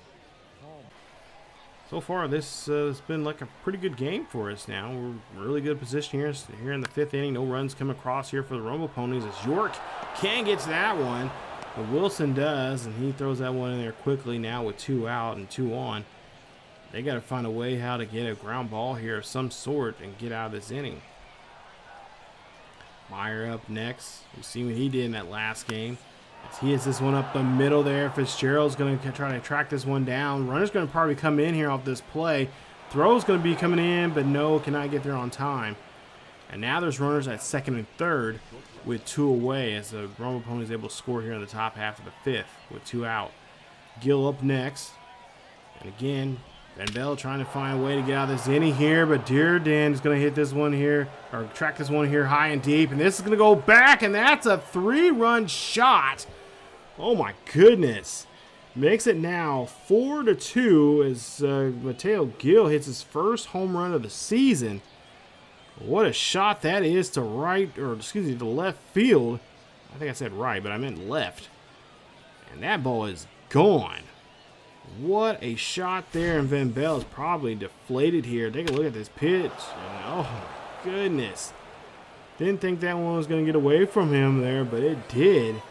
So far, this has been like a pretty good game for us now. We're in really good position here in the 5th inning. No runs come across here for the Rumble Ponies, as York can't get to that one. But Wilson does, and he throws that one in there quickly now with 2 out and 2 on. They got to find a way how to get a ground ball here of some sort and get out of this inning. Meyer up next. You see what he did in that last game. As he hits this one up the middle there. Fitzgerald's going to try to track this one down. Runner's going to probably come in here off this play. Throw's going to be coming in, but no, cannot get there on time. And now there's runners at second and third with 2 away as the Rumble Pony is able to score here in the top half of the 5th with 2 out. Gill up next. And again, Belle trying to find a way to get out of this inning here, but Dearden is going to hit this one here, or track this one here high and deep, and this is going to go back, and that's a 3-run shot. Oh my goodness. Makes it now 4-2 as Mateo Gill hits his first home run of the season. What a shot that is to to left field. I think I said right, but I meant left. And that ball is gone. What a shot there, and Van Belle is probably deflated here. Take a look at this pitch. And, oh my goodness. Didn't think that one was going to get away from him there, but it did.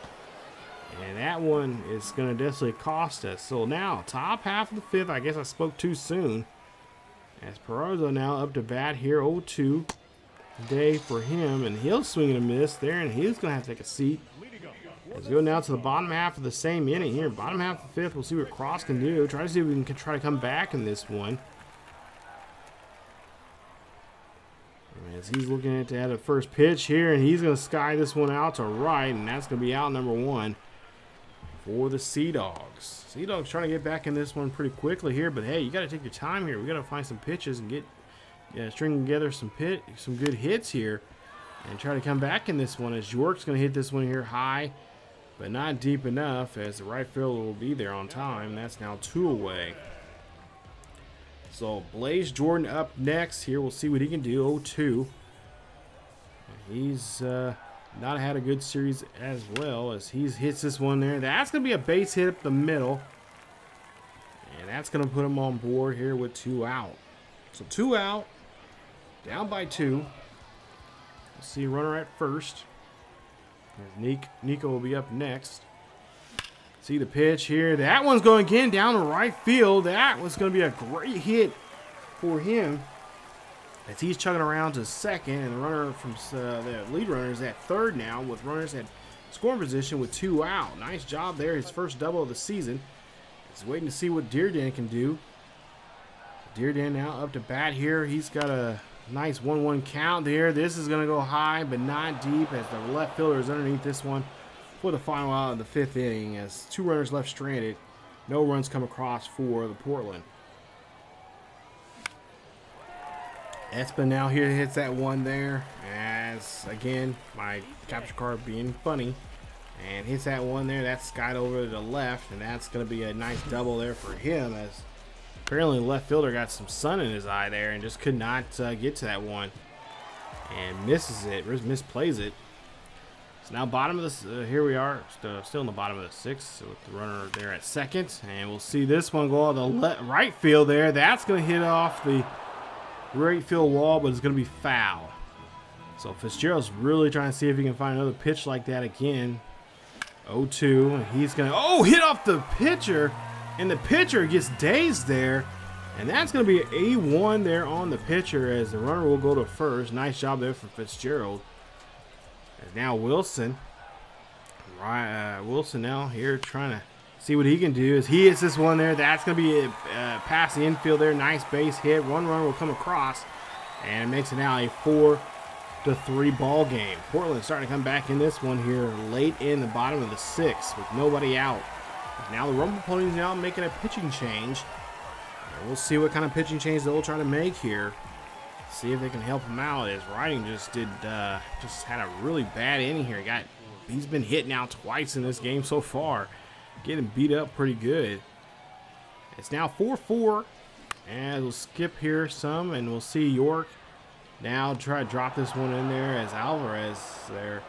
And that one is going to definitely cost us. So now, top half of the 5th. I guess I spoke too soon. As Peraza now up to bat here, 0-2 day for him, and he'll swing and a miss there, and he's going to have to take a seat. As we go now to the bottom half of the same inning here, bottom half of the 5th, we'll see what Cross can do. Try to see if we can try to come back in this one. As he's looking at the first pitch here, and he's going to sky this one out to right, and that's going to be out number 1 for the Sea Dogs. Sea Dogs trying to get back in this one pretty quickly here, but hey, you got to take your time here. We got to find some pitches and get string together some good hits here, and try to come back in this one. As York's going to hit this one here high, but not deep enough, as the right fielder will be there on time. That's now 2 away. So Blaze Jordan up next here. We'll see what he can do. 0-2. He's not had a good series as well, as he hits this one there. That's going to be a base hit up the middle, and that's going to put him on board here with 2 out. So 2 out, down by 2. We'll see a runner at first. Nico will be up next. See the pitch here. That one's going again down the right field. That was going to be a great hit for him, as he's chugging around to second, and the runner from the lead runner is at third now, with runners at scoring position with 2 out. Nice job there. His first double of the season. He's waiting to see what Dearden can do. Dearden now up to bat here. He's got a nice 1-1 count there. This is going to go high, but not deep, as the left fielder is underneath this one for the final out of the 5th inning, as 2 runners left stranded. No runs come across for the Portland. Espa now here hits that one there, as again, my capture card being funny, and hits that one there. That's skied over to the left, and that's going to be a nice double there for him, as apparently the left fielder got some sun in his eye there and just could not get to that one, and misses it, misplays it. So now bottom of this, here we are, still in the bottom of the 6th, with the runner there at second, and we'll see this one go on the right field there. That's going to hit off the right field wall, but it's going to be foul. So Fitzgerald's really trying to see if he can find another pitch like that again. 0-2, and he's going to, hit off the pitcher, and the pitcher gets dazed there, and that's going to be an A1 there on the pitcher, as the runner will go to first. Nice job there for Fitzgerald. And now Wilson. Wilson now here trying to see what he can do, as he hits this one there. That's going to be past the infield there. Nice base hit. One runner will come across, and it makes it now a 4-3 ball game. Portland starting to come back in this one here late in the bottom of the 6th with nobody out. Now the Rumble Ponies now making a pitching change. And we'll see what kind of pitching change they'll try to make here. See if they can help him out, as Riding just had a really bad inning here. He's been hit now twice in this game so far, getting beat up pretty good. It's now 4-4, and we'll skip here some, and we'll see York now try to drop this one in there, as Alvarez there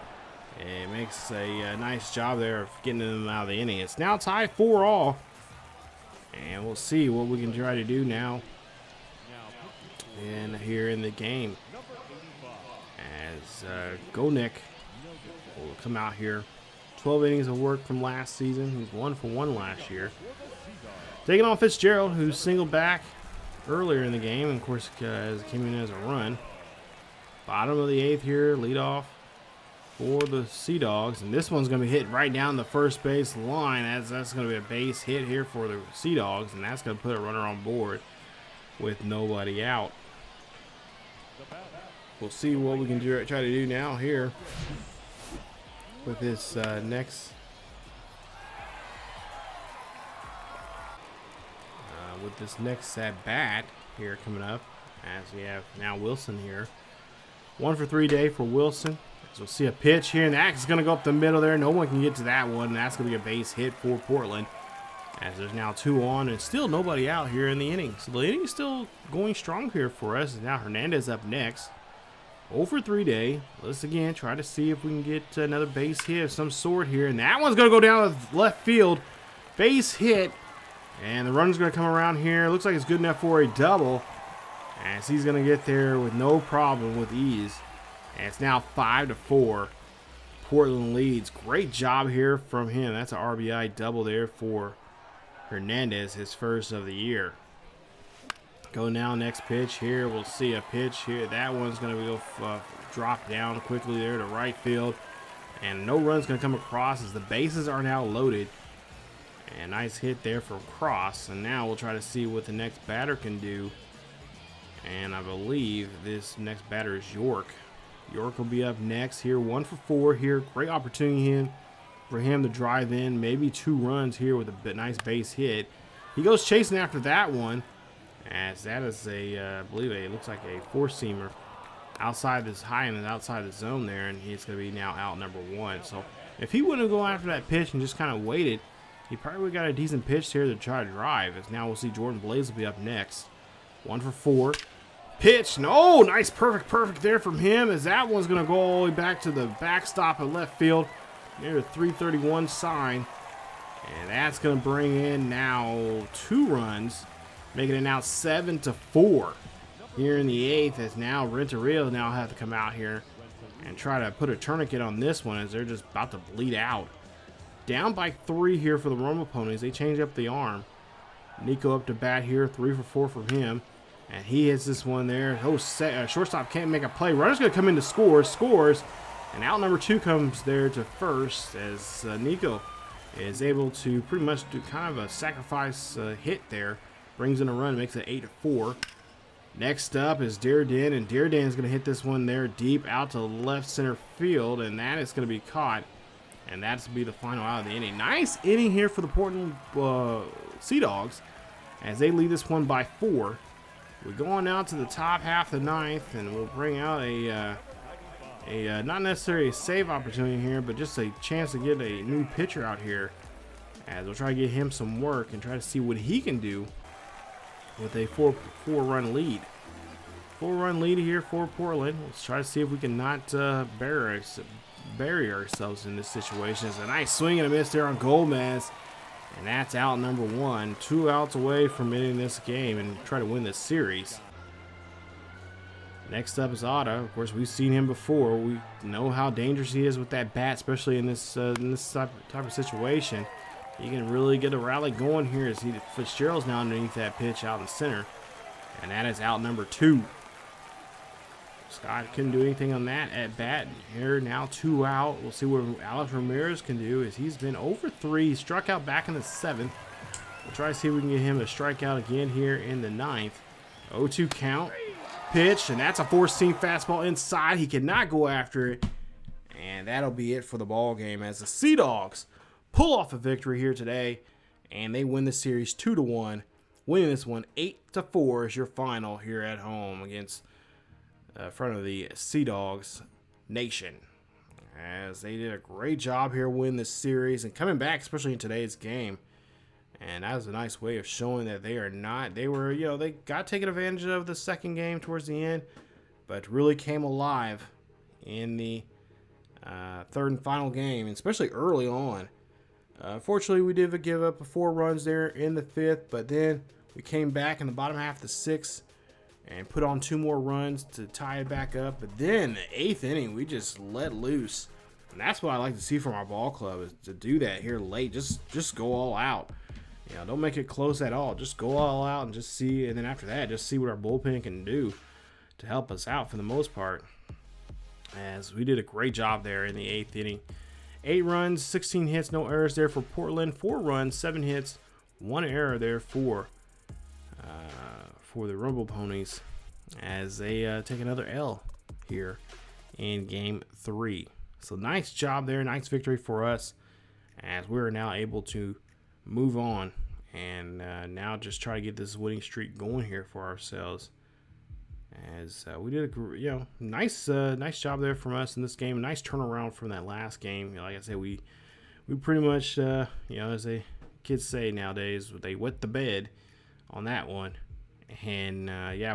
and makes a nice job there of getting them out of the inning. It's now tied 4-all, and we'll see what we can try to do now and here in the game, as Gonek will come out here. 12 innings of work from last season. He's 1 for 1 last year. Taking on Fitzgerald, who singled back earlier in the game, and of course came in as a run. Bottom of the 8th here, leadoff for the Sea Dogs, and this one's going to be hit right down the first base line, as that's going to be a base hit here for the Sea Dogs, and that's going to put a runner on board with nobody out. we'll see what we can try to do now here with this next at bat here coming up, as we have now Wilson here. 1 for 3 day for Wilson. So we'll see a pitch here, and that's going to go up the middle there. No one can get to that one, and that's going to be a base hit for Portland, as there's now 2 on and still nobody out here in the inning. So the inning is still going strong here for us. Now Hernandez up next. 0 for 3 day. Let's again try to see if we can get another base hit of some sort here, and that one's going to go down to left field. Base hit. And the run's going to come around here. Looks like it's good enough for a double, as he's going to get there with no problem, with ease. And it's now 5-4. Portland leads. Great job here from him. That's an RBI double there for Hernandez, his first of the year. Go now, next pitch here. We'll see a pitch here. That one's going to go drop down quickly there to right field. And no run's going to come across, as the bases are now loaded. And nice hit there from Cross. And now we'll try to see what the next batter can do. And I believe this next batter is York. York will be up next here. 1 for 4 here. Great opportunity for him to drive in. Maybe 2 runs here with a nice base hit. He goes chasing after that one, as that is I believe it looks like a 4-seamer outside this high and outside the zone there. And he's going to be now out number 1. So if he wouldn't have gone after that pitch and just kind of waited, he probably would have got a decent pitch here to try to drive. As now we'll see Jordan Blaze will be up next. 1 for 4. Pitch. No, nice, perfect there from him, as that one's going to go all the way back to the backstop at left field near the 331 sign. And that's going to bring in now 2 runs, making it now 7-4 here in the 8th, as now Renteria now have to come out here and try to put a tourniquet on this one, as they're just about to bleed out. Down by 3 here for the Rumble Ponies. They change up the arm. Nico up to bat here. 3 for 4 from him. And he hits this one there. Oh, shortstop can't make a play. Runner's going to come in to score. Scores. And out number 2 comes there to first, as Nico is able to pretty much do kind of a sacrifice hit there. Brings in a run. Makes it 8-4. Next up is Dearden. And Dearden's going to hit this one there deep out to left center field. And that is going to be caught. And that's to be the final out of the inning. Nice inning here for the Portland Sea Dogs, as they lead this one by 4. We're going out to the top half of the 9th, and we'll bring out a not necessarily a save opportunity here, but just a chance to get a new pitcher out here, as we'll try to get him some work and try to see what he can do with a 4-run lead. 4-run lead here for Portland. Let's try to see if we can not bury ourselves in this situation. It's a nice swing and a miss there on Gomez, and that's out number 1. 2 outs away from ending this game and try to win this series. Next up is Otta. Of course, we've seen him before. We know how dangerous he is with that bat, especially in this type of situation. He can really get a rally going here, as Fitzgerald's now underneath that pitch out in center, and that is out number 2. Scott couldn't do anything on that at bat. Here now 2 out. We'll see what Alex Ramirez can do, as he's been over 3. He struck out back in the 7th. We'll try to see if we can get him to strike out again here in the 9th. 0-2 count. Pitch, and that's a 4-seam fastball inside. He cannot go after it. And that'll be it for the ball game, as the Sea Dogs pull off a victory here today, and they win the series 2-1. Winning this one 8-4 is your final here at home against front of the Sea Dogs Nation, as they did a great job here winning this series and coming back, especially in today's game. And that was a nice way of showing that they got taken advantage of the second game towards the end, but really came alive in the third and final game, especially early on. Fortunately, we did give up 4 runs there in the 5th, but then we came back in the bottom half of the 6th and put on 2 more runs to tie it back up. But then the 8th inning, we just let loose. And that's what I like to see from our ball club, is to do that here late. Just go all out. Don't make it close at all. Just go all out and just see. And then after that, just see what our bullpen can do to help us out for the most part. As we did a great job there in the 8th inning. 8 runs, 16 hits, no errors there for Portland. 4 runs, 7 hits, 1 error there for the Rumble Ponies, as they take another L here in game 3. So nice job there, nice victory for us, as we're now able to move on and now just try to get this winning streak going here for ourselves. As we did a nice job there from us in this game. A nice turnaround from that last game. Like I said, we pretty much as the kids say nowadays, they wet the bed on that one. And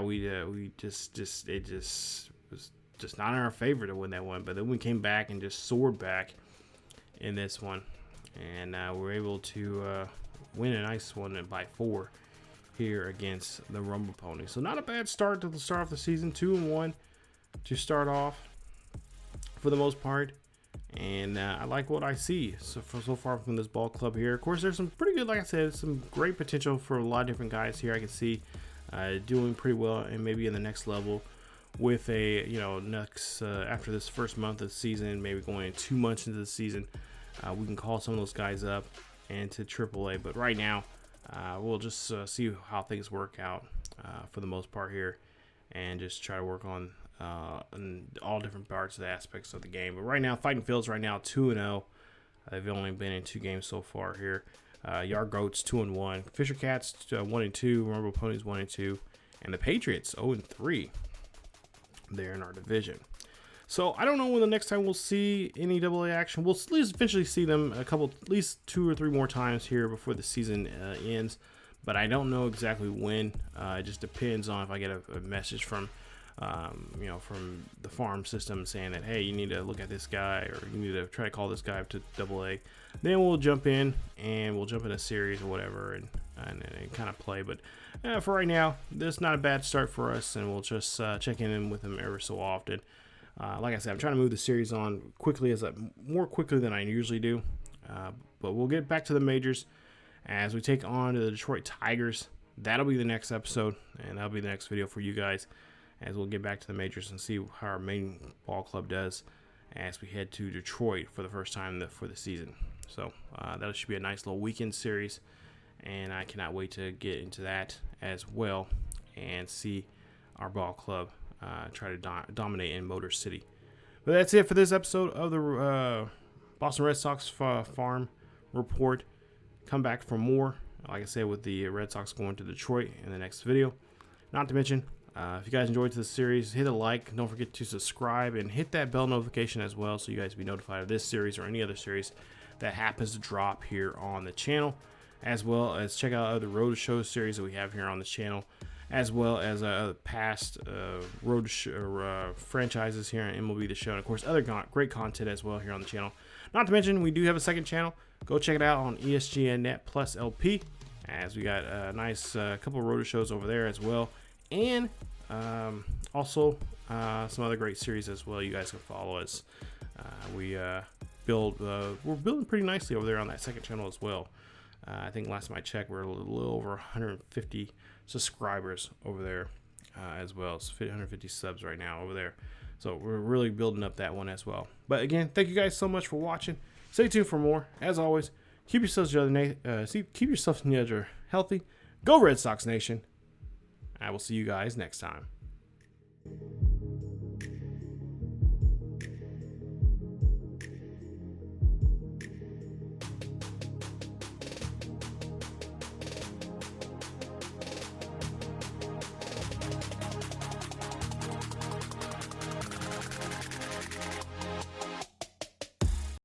we just it just was just not in our favor to win that one. But then we came back and just soared back in this one, and we were able to win a nice one by 4 here against the Rumble Pony. So not a bad start to start off the season. 2-1 to start off for the most part. And I like what I see so far from this ball club here. Of course, there's some pretty good, like I said, some great potential for a lot of different guys here. I can see doing pretty well, and maybe in the next level with a next after this first month of the season, maybe going 2 months into the season, we can call some of those guys up and to AAA. But right now, we'll just see how things work out for the most part here, and just try to work on all different parts of the aspects of the game. But right now, Fighting Fields right now 2-0. They've only been in 2 games so far here. Yard Goats 2-1, Fisher Cats 1-2, Rumble Ponies 1-2, and the Patriots 0-3. There in our division. So I don't know when the next time we'll see any AA action. We'll at least eventually see them at least 2 or 3 more times here before the season ends. But I don't know exactly when. It just depends on if I get a message from from the farm system saying that, hey, you need to look at this guy, or you need to try to call this guy up to AA. Then we'll jump in, and we'll jump in a series or whatever and kind of play. But for right now, this is not a bad start for us, and we'll just check in with him ever so often. Like I said, I'm trying to move the series on more quickly than I usually do. But we'll get back to the majors as we take on the Detroit Tigers. That'll be the next episode, and that'll be the next video for you guys, as we'll get back to the majors and see how our main ball club does as we head to Detroit for the first time for the season. So that should be a nice little weekend series, and I cannot wait to get into that as well and see our ball club try to dominate in Motor City. But that's it for this episode of the Boston Red Sox Farm Report. Come back for more, like I said, with the Red Sox going to Detroit in the next video. Not to mention, if you guys enjoyed this series, hit a like. Don't forget to subscribe and hit that bell notification as well, so you guys will be notified of this series or any other series that happens to drop here on the channel, as well as check out other Road to Show series that we have here on the channel, as well as past Road to Show franchises here on MLB The Show, and of course other great content as well here on the channel. Not to mention, we do have a second channel. Go check it out on ESGNet plus LP, as we got a nice couple of Road to Shows over there as well, and also some other great series as well. You guys can follow us. We're building pretty nicely over there on that second channel as well. I think last time I checked, we're a little over 150 subscribers over there as well. It's 150 subs right now over there. So we're really building up that one as well. But again, thank you guys so much for watching. Stay tuned for more. As always, keep yourselves healthy. Go Red Sox Nation. I will see you guys next time.